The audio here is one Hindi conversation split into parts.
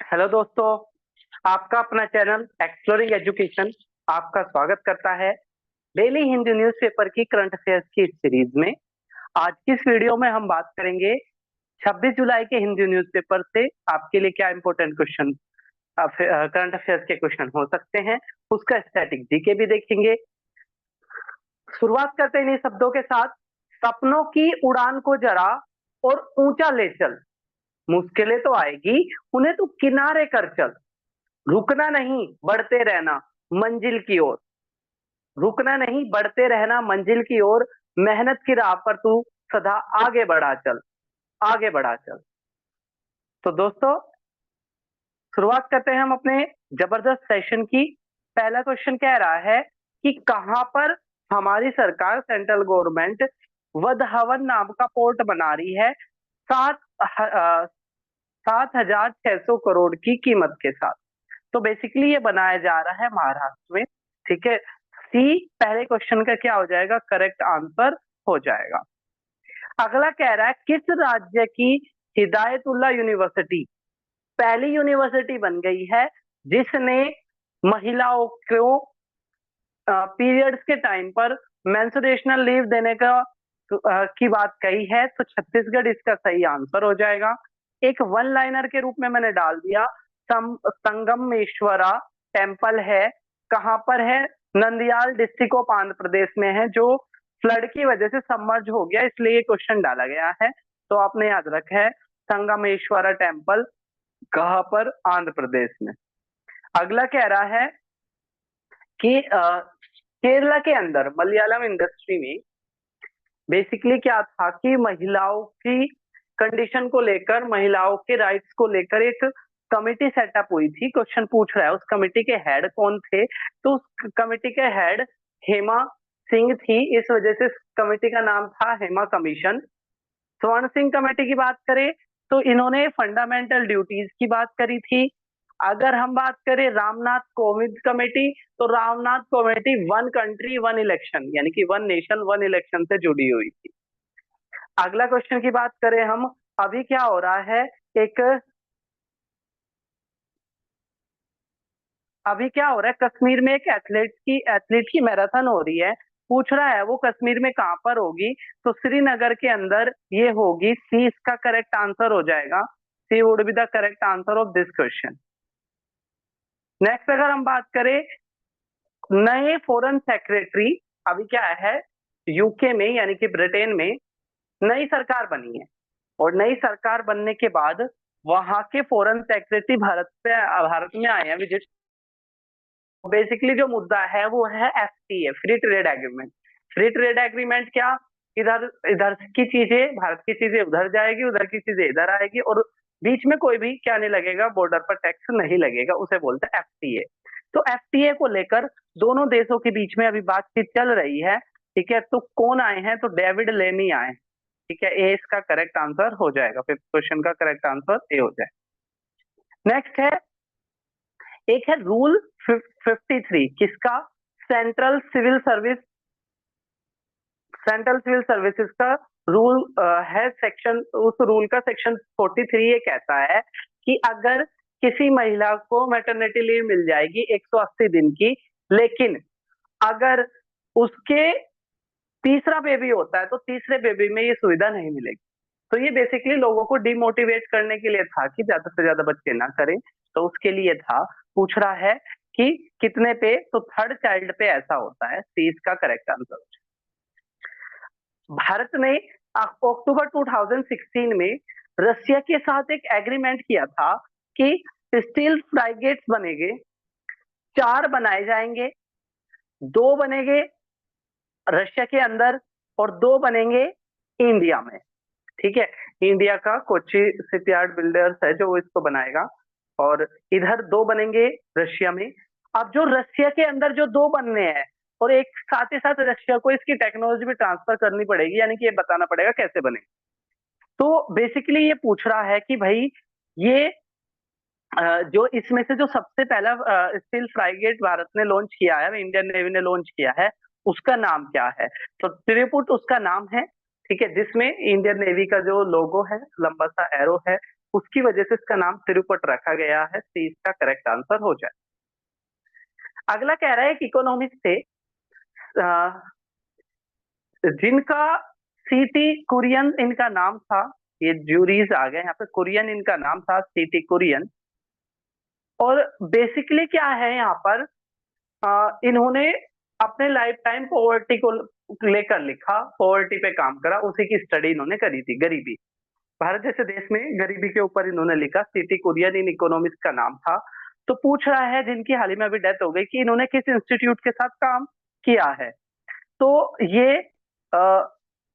हेलो दोस्तों, आपका अपना चैनल एक्सप्लोरिंग एजुकेशन आपका स्वागत करता है। डेली हिंदी न्यूज़पेपर की करंट अफेयर्स की इस सीरीज में आज की इस वीडियो में हम बात करेंगे 26 जुलाई के हिंदी न्यूज़पेपर से आपके लिए क्या इंपॉर्टेंट क्वेश्चन करंट अफेयर्स के क्वेश्चन हो सकते हैं, उसका स्टैटिक जीके भी देखेंगे। शुरुआत करते हैं इन्हीं शब्दों के साथ। सपनों की उड़ान को जरा और ऊंचा ले चल, मुश्किलें तो आएगी, उन्हें तू किनारे कर चल। रुकना नहीं, बढ़ते रहना मंजिल की ओर। रुकना नहीं, बढ़ते रहना मंजिल की ओर। मेहनत की राह पर तू सदा आगे बढ़ा चल, आगे बढ़ा चल। तो दोस्तों, शुरुआत करते हैं हम अपने जबरदस्त सेशन की। पहला क्वेश्चन कह रहा है कि कहां पर हमारी सरकार सेंट्रल गवर्नमेंट वधवन नाम का पोर्ट बना रही है, 7,600 करोड़ की कीमत के साथ। तो बेसिकली ये बनाया जा रहा है महाराष्ट्र में। ठीक है, सी पहले क्वेश्चन का क्या हो जाएगा, करेक्ट आंसर हो जाएगा। अगला कह रहा है किस राज्य की हिदायतुल्ला यूनिवर्सिटी पहली यूनिवर्सिटी बन गई है जिसने महिलाओं को पीरियड्स के टाइम पर मेंस्ट्रुएशनल लीव देने का की बात कही है। तो छत्तीसगढ़ इसका सही आंसर हो जाएगा। एक वन लाइनर के रूप में मैंने डाल दिया, संगमेश्वरा टेम्पल है, कहां पर है, नंदयाल डिस्ट्रिक्ट ऑफ आंध्र प्रदेश में है, जो फ्लड की वजह से सबमर्ज हो गया, इसलिए ये क्वेश्चन डाला गया है। तो आपने याद रखा है संगमेश्वरा टेम्पल कहां पर, आंध्र प्रदेश में। अगला कह रहा है कि केरला के अंदर मलयालम इंडस्ट्री में बेसिकली क्या था कि महिलाओं की कंडीशन को लेकर, महिलाओं के राइट्स को लेकर एक कमिटी सेटअप हुई थी। क्वेश्चन पूछ रहा है उस कमिटी के हेड कौन थे। तो उस कमिटी के हेड हेमा सिंह थी, इस वजह से कमिटी का नाम था हेमा कमीशन। स्वर्ण सिंह कमेटी की बात करें तो इन्होंने फंडामेंटल ड्यूटीज की बात करी थी। अगर हम बात करें रामनाथ कोविंद कमेटी, तो Ramnath committee one country one election यानी कि वन नेशन वन इलेक्शन से जुड़ी हुई थी। अगला क्वेश्चन की बात करें हम, अभी क्या हो रहा है, एक अभी क्या हो रहा है, कश्मीर में एक एथलीट की मैराथन हो रही है। पूछ रहा है वो कश्मीर में कहां पर होगी, तो श्रीनगर के अंदर ये होगी। सी इसका करेक्ट आंसर हो जाएगा। C would be the correct answer of this question. Next अगर हम बात करें, नए फॉरेन सेक्रेटरी अभी क्या है, यूके में यानी कि ब्रिटेन में नई सरकार बनी है, और नई सरकार बनने के बाद वहां के फॉरेन सेक्रेटरी भारत में आए हैं विजिट। बेसिकली जो मुद्दा है वो है FTA, free trade agreement. Free trade agreement क्या, इधर इधर की चीजें, भारत की चीजें उधर जाएगी, उधर की चीजें इधर आएगी, और बीच में कोई भी क्या नहीं लगेगा, बॉर्डर पर टैक्स नहीं लगेगा, उसे बोलते हैं एफटीए। तो एफटीए को लेकर दोनों देशों के बीच में अभी बातचीत चल रही है। ठीक है, तो कौन आए हैं, तो डेविड लेमी आए हैं। ठीक है, ए इसका करेक्ट आंसर हो जाएगा। फिफ्थ क्वेश्चन का करेक्ट आंसर ए हो जाए। नेक्स्ट है, एक है रूल 53 किसका, central civil service, central civil services का रूल है। सेक्शन, उस रूल का सेक्शन 43 ये कहता है कि अगर किसी महिला को मैटरनिटी लीव मिल जाएगी 180 दिन की, लेकिन अगर उसके तीसरा बेबी होता है तो तीसरे बेबी में ये सुविधा नहीं मिलेगी। तो ये बेसिकली लोगों को डिमोटिवेट करने के लिए था कि ज्यादा से ज्यादा बच्चे ना करें, तो उसके लिए था। पूछ रहा है कि कितने पे, तो थर्ड चाइल्ड पे ऐसा होता है। सी इसका करेक्ट आंसर। भारत ने अक्टूबर 2016 में रशिया के साथ एक एग्रीमेंट किया था कि स्टील फ्राइगेट्स बनेंगे, 4 बनाए जाएंगे, 2 बनेंगे रशिया के अंदर और 2 बनेंगे इंडिया में। ठीक है, इंडिया का कोची शिपयार्ड बिल्डर्स है जो इसको बनाएगा, और इधर 2 बनेंगे रशिया में। अब जो रशिया के अंदर जो 2 बनने हैं, और एक साथ ही साथ रशिया को इसकी टेक्नोलॉजी भी ट्रांसफर करनी पड़ेगी, यानी कि ये बताना पड़ेगा कैसे बने। तो बेसिकली ये पूछ रहा है कि भाई ये जो इसमें से जो सबसे पहला स्टील फ्राइगेट भारत ने लॉन्च किया है, इंडियन नेवी ने लॉन्च किया है, उसका नाम क्या है, तो त्रिपुट उसका नाम है। ठीक है, जिसमें इंडियन नेवी का जो लोगो है, लंबा सा एरो है, उसकी वजह से इसका नाम तिरुपट रखा गया है। सी इसका करेक्ट आंसर हो जाए। अगला कह रहा है कि इकोनॉमिक्स से जिनका सीटी कुरियन इनका नाम था, ये ज्यूरीज आ गए यहाँ पे, कुरियन इनका नाम था, सीटी कुरियन। और बेसिकली क्या है यहाँ पर, इन्होंने अपने लाइफ टाइम पॉवर्टी को लेकर लिखा, पॉवर्टी पे काम करा, उसी की स्टडी इन्होंने करी थी, गरीबी। भारत जैसे देश में गरीबी के ऊपर इन्होंने लिखा, सीटी कुरियन इन इकोनॉमिक्स का नाम था। तो पूछ रहा है जिनकी हाल ही में अभी डेथ हो गई कि इन्होंने किस इंस्टीट्यूट के साथ काम किया है। तो ये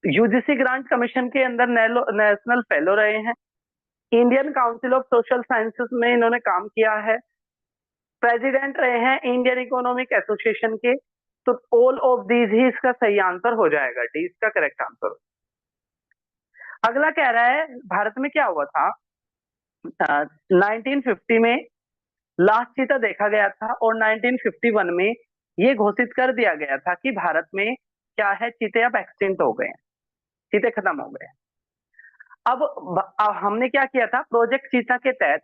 यूजीसी ग्रांट कमीशन के अंदर नेशनल फेलो रहे हैं, Indian council of social sciences में इन्होंने काम किया है, प्रेसिडेंट रहे हैं इंडियन इकोनॉमिक एसोसिएशन के। तो ऑल ऑफ दीज ही इसका सही आंसर हो जाएगा, डी इसका करेक्ट आंसर। अगला कह रहा है भारत में क्या हुआ था, 1950 में लास्ट चीता देखा गया था और 1951 में ये घोषित कर दिया गया था कि भारत में क्या है, चीते अब एक्सटिंक्ट हो गए हैं, चीते खत्म हो गए हैं। अब हमने क्या किया था, प्रोजेक्ट चीता के तहत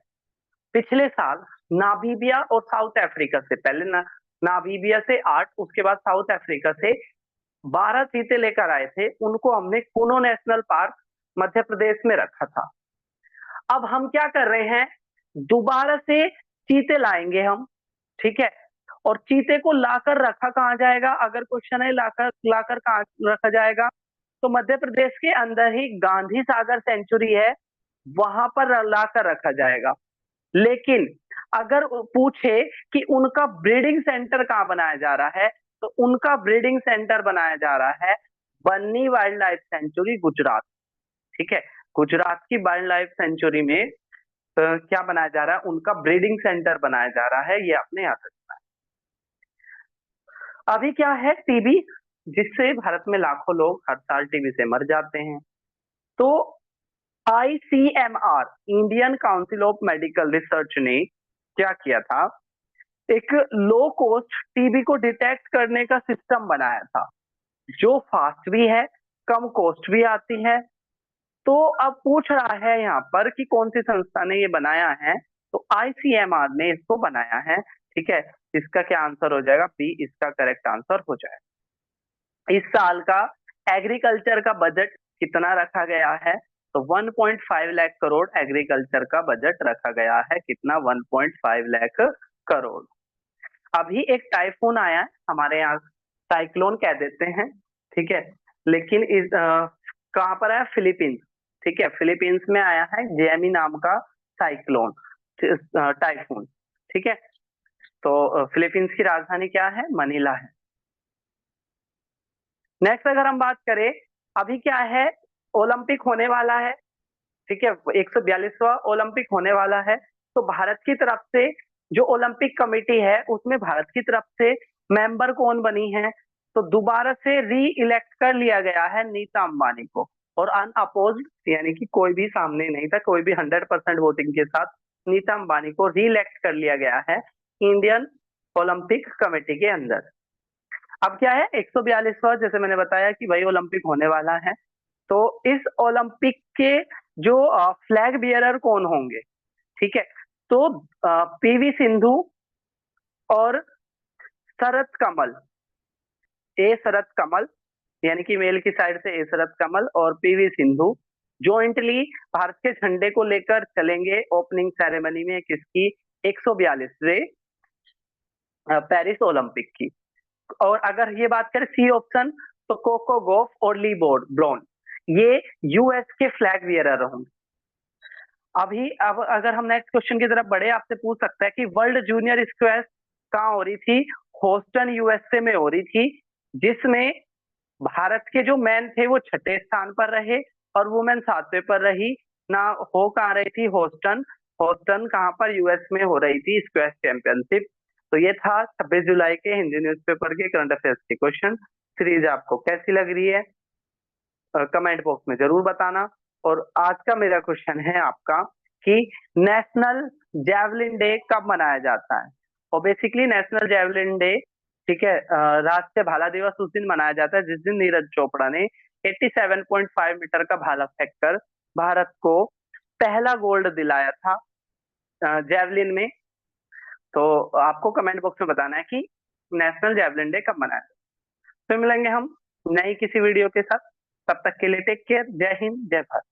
पिछले साल नामीबिया और साउथ अफ्रीका से, पहले नामीबिया से 8, उसके बाद साउथ अफ्रीका से 12 चीते लेकर आए थे। उनको हमने कुनो नेशनल पार्क मध्य प्रदेश में रखा था। अब हम क्या कर रहे हैं, दोबारा से चीते लाएंगे हम, ठीक है। और चीते को लाकर रखा कहाँ जाएगा, अगर क्वेश्चन है लाकर लाकर कहाँ रखा जाएगा, तो मध्य प्रदेश के अंदर ही गांधी सागर सेंचुरी है, वहां पर लाकर रखा जाएगा। लेकिन अगर पूछे कि उनका ब्रीडिंग सेंटर कहाँ बनाया जा रहा है, तो उनका ब्रीडिंग सेंटर बनाया जा रहा है बन्नी वाइल्ड लाइफ सेंचुरी, गुजरात, ठीक है। गुजरात की वाइल्ड लाइफ सेंचुरी में क्या बनाया जा रहा है, उनका ब्रीडिंग सेंटर बनाया जा रहा है, ये आपने याद रखना है। अभी क्या है, टीबी, जिससे भारत में लाखों लोग हर साल टीबी से मर जाते हैं। तो ICMR, Indian council of medical research ने क्या किया था, एक लो कॉस्ट टीबी को डिटेक्ट करने का सिस्टम बनाया था, जो फास्ट भी है, कम कॉस्ट भी आती है। तो अब पूछ रहा है यहाँ पर कि कौन सी संस्था ने ये बनाया है, तो ICMR ने इसको बनाया है, ठीक है। इसका क्या आंसर हो जाएगा, बी इसका करेक्ट आंसर हो जाएगा। इस साल का एग्रीकल्चर का बजट कितना रखा गया है, तो 1.5 लाख करोड़ एग्रीकल्चर का बजट रखा गया है, कितना, 1.5 लाख करोड़। अभी एक टाइफून आया है हमारे यहाँ, साइक्लोन कह देते हैं, ठीक है, लेकिन इस कहाँ पर आया, फिलीपींस, ठीक है, फिलीपींस में आया है जेमी नाम का साइक्लोन, टाइफून, ठीक है। तो फिलीपींस की राजधानी क्या है, मनीला है। नेक्स्ट अगर हम बात करें, अभी क्या है, ओलंपिक होने वाला है, ठीक है, 142वां ओलंपिक होने वाला है। तो भारत की तरफ से जो ओलंपिक कमेटी है, उसमें भारत की तरफ से मेंबर कौन बनी है, तो दोबारा से री इलेक्ट कर लिया गया है नीता अंबानी को, और अनअपोज्ड, यानी कि कोई भी सामने नहीं था, कोई भी 100% वोटिंग के साथ नीता अंबानी को री इलेक्ट कर लिया गया है इंडियन ओलंपिक कमेटी के अंदर। अब क्या है, 142वां, जैसे मैंने बताया कि भाई ओलंपिक होने वाला है, तो इस ओलंपिक के जो फ्लैग बियरर कौन होंगे, ठीक है, तो पीवी सिंधु और शरत कमल, ए शरत कमल, यानी कि मेल की साइड से ए शरत कमल और पीवी सिंधु जॉइंटली भारत के झंडे को लेकर चलेंगे ओपनिंग सेरेमनी में, किसकी, 142वें पेरिस ओलंपिक की। और अगर ये बात करें सी ऑप्शन, तो कोको गोफ और ली बोर्ड ब्लोन, ये यूएस के फ्लैग बियरर होंगे। अभी अब अगर हम नेक्स्ट क्वेश्चन की तरफ बढ़े, आपसे पूछ सकता है कि वर्ल्ड जूनियर स्क्वैश कहाँ हो रही थी, होस्टन यूएसए में हो रही थी, जिसमें भारत के जो मैन थे वो 6ठे स्थान पर रहे और वुमेन 7वें पर रही ना। हो कहाँ रही थी, होस्टन, होस्टन कहाँ पर, यूएस में हो रही थी स्क्वैश चैंपियनशिप। तो ये था 26 जुलाई के हिंदी न्यूज़पेपर के करंट अफेयर्स के क्वेश्चन। सीरीज आपको कैसी लग रही है, कमेंट बॉक्स में जरूर बताना। और आज का मेरा क्वेश्चन है आपका कि नेशनल जैवलिन डे कब मनाया जाता है। और बेसिकली नेशनल जैवलिन डे, ठीक है, राष्ट्रीय भाला दिवस उस दिन मनाया जाता है जिस दिन नीरज चोपड़ा ने 87.5 मीटर का भाला फेंक कर भारत को पहला गोल्ड दिलाया था जेवलिन में। तो आपको कमेंट बॉक्स में बताना है कि नेशनल जेवलिन डे कब मनाया जाए। फिर मिलेंगे हम नई किसी वीडियो के साथ, तब तक के लिए टेक केयर, जय हिंद जय भारत।